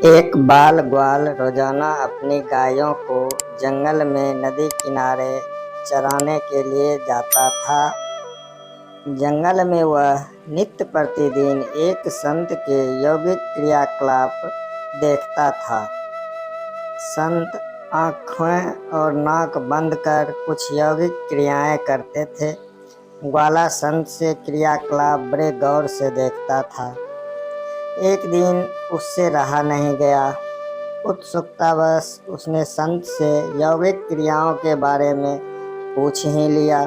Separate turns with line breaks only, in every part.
एक बाल ग्वाल रोजाना अपनी गायों को जंगल में नदी किनारे चराने के लिए जाता था। जंगल में वह नित्य प्रतिदिन एक संत के यौगिक क्रियाकलाप देखता था। संत आँखें और नाक बंद कर कुछ यौगिक क्रियाएं करते थे। ग्वाला संत से क्रियाकलाप बड़े गौर से देखता था। एक दिन उससे रहा नहीं गया। उत्सुकतावश उसने संत से यौगिक क्रियाओं के बारे में पूछ ही लिया।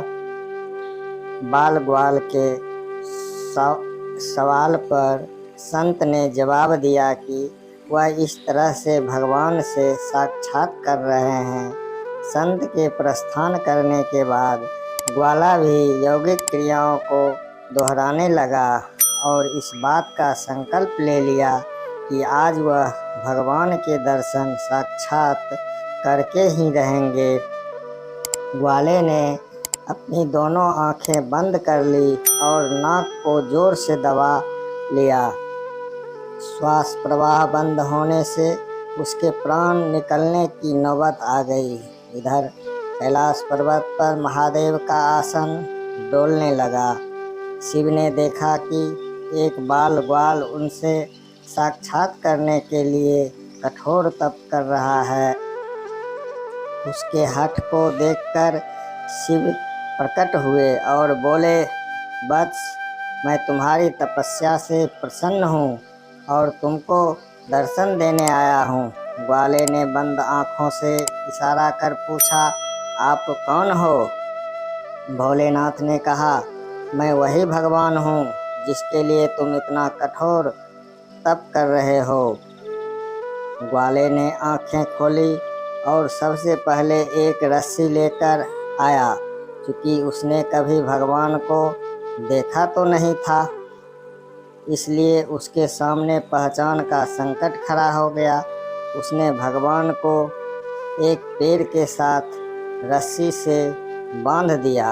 बाल ग्वाल के सवाल पर संत ने जवाब दिया कि वह इस तरह से भगवान से साक्षात कर रहे हैं। संत के प्रस्थान करने के बाद ग्वाला भी यौगिक क्रियाओं को दोहराने लगा और इस बात का संकल्प ले लिया कि आज वह भगवान के दर्शन साक्षात करके ही रहेंगे। ग्वाले ने अपनी दोनों आंखें बंद कर ली और नाक को जोर से दबा लिया। श्वास प्रवाह बंद होने से उसके प्राण निकलने की नौबत आ गई। इधर कैलाश पर्वत पर महादेव का आसन डोलने लगा। शिव ने देखा कि एक बाल ग्वाल उनसे साक्षात करने के लिए कठोर तप कर रहा है। उसके हठ को देखकर शिव प्रकट हुए और बोले, वत्स, मैं तुम्हारी तपस्या से प्रसन्न हूँ और तुमको दर्शन देने आया हूँ। ग्वाले ने बंद आँखों से इशारा कर पूछा, आप कौन हो? भोलेनाथ ने कहा, मैं वही भगवान हूँ जिसके लिए तुम इतना कठोर तप कर रहे हो। ग्वाले ने आंखें खोली और सबसे पहले एक रस्सी लेकर आया। क्योंकि उसने कभी भगवान को देखा तो नहीं था, इसलिए उसके सामने पहचान का संकट खड़ा हो गया। उसने भगवान को एक पेड़ के साथ रस्सी से बांध दिया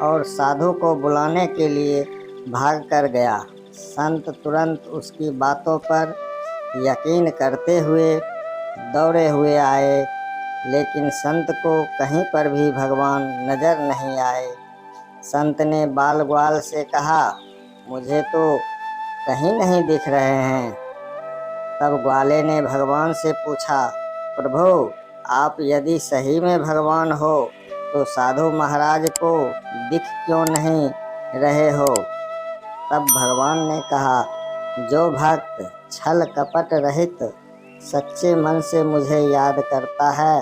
और साधु को बुलाने के लिए भाग कर गया। संत तुरंत उसकी बातों पर यकीन करते हुए दौड़े हुए आए, लेकिन संत को कहीं पर भी भगवान नजर नहीं आए। संत ने बाल ग्वाल से कहा, मुझे तो कहीं नहीं दिख रहे हैं। तब ग्वाले ने भगवान से पूछा, प्रभु, आप यदि सही में भगवान हो तो साधु महाराज को दिख क्यों नहीं रहे हो? तब भगवान ने कहा, जो भक्त छल कपट रहित सच्चे मन से मुझे याद करता है,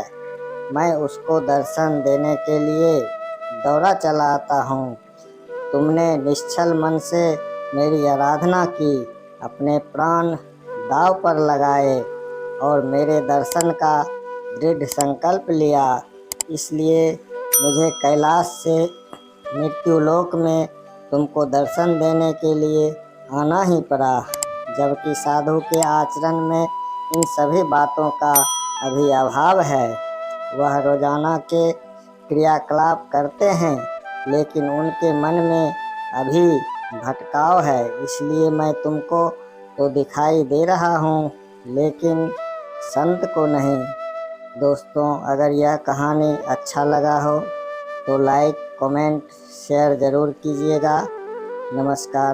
मैं उसको दर्शन देने के लिए दौड़ा चला आता हूँ। तुमने निश्चल मन से मेरी आराधना की, अपने प्राण दांव पर लगाए और मेरे दर्शन का दृढ़ संकल्प लिया। इसलिए मुझे कैलाश से मृत्युलोक में तुमको दर्शन देने के लिए आना ही पड़ा। जबकि साधु के आचरण में इन सभी बातों का अभी अभाव है। वह रोजाना के क्रियाकलाप करते हैं, लेकिन उनके मन में अभी भटकाव है। इसलिए मैं तुमको तो दिखाई दे रहा हूँ, लेकिन संत को नहीं। दोस्तों, अगर यह कहानी अच्छा लगा हो तो लाइक, कमेंट, शेयर ज़रूर कीजिएगा। नमस्कार।